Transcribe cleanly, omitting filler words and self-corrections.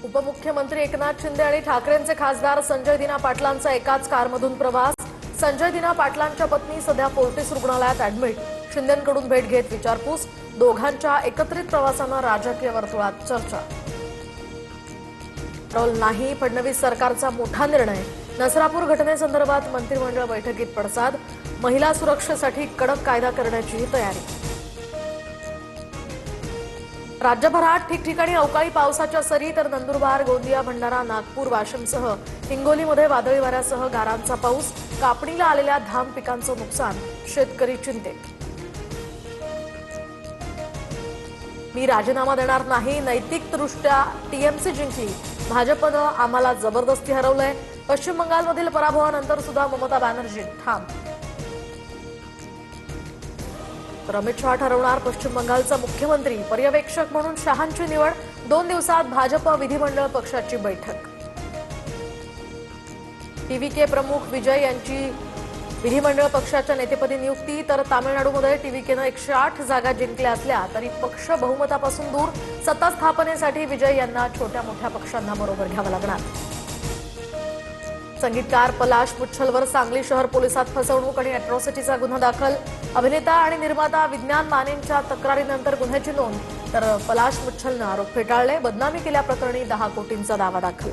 उपमुख्यमंत्री एकनाथ शिंदे आणि ठाकरेंचे खासदार संजय दिना पाटलांचा एकाच कारमधून प्रवास। संजय दिना पाटलांच्या पत्नी सध्या फोर्टिस रुग्णालयात ऍडमिट। शिंदेंकडून भेट घेत विचारपूस। दोघांच्या एकत्रित प्रवासानं राजकीय वर्तुळात चर्चा। रोल नाही, फडणवीस सरकारचा मोठा निर्णय। नसरापूर घटनेसंदर्भात मंत्रिमंडळ बैठकीत पडसाद। महिला सुरक्षेसाठी कडक कायदा करण्याची तयारी। राज्यभरात ठिकठिकाणी अवकाळी पावसाच्या सरी, तर नंदुरबार, गोंदिया, भंडारा, नागपूर, वाशिमसह हिंगोलीमध्ये वादळी वाऱ्यासह गारांचा पाऊस। कापणीला आलेल्या धान पिकांचं नुकसान, शेतकरी चिंतेत। मी राजीनामा देणार नाही, नैतिकदृष्ट्या टीएमसी जिंकली, भाजपनं आम्हाला जबरदस्ती हरवलंय। पश्चिम बंगालमधील पराभवानंतर सुद्धा ममता बॅनर्जी ठाम। तर अमित शहा ठरवणार पश्चिम बंगालचा मुख्यमंत्री। पर्यवेक्षक म्हणून शहांची निवड। 2 दिवसात भाजप विधिमंडळ पक्षाची बैठक। टीव्हीके प्रमुख विजय यांची विधिमंडळ पक्षाच्या नेतेपदी नियुक्ती। तर तामिळनाडूमध्ये टीव्हीकेनं 108 जागा जिंकल्या असल्या तरी पक्ष बहुमतापासून दूर। सत्ता स्थापनेसाठी विजय यांना छोट्या मोठ्या पक्षांना बरोबर घ्यावं लागणार। संगीतकार पलाश मुच्छलवर सांगली शहर पोलिसात फसवणूक आणि अॅट्रॉसिटीचा गुन्हा दाखल। अभिनेता आणि निर्माता विज्ञान मानेंच्या तक्रारीनंतर गुन्ह्याची नोंद। तर पलाश मुच्छलनं आरोप फेटाळले। बदनामी केल्याप्रकरणी 10 कोटींचा दावा दाखल।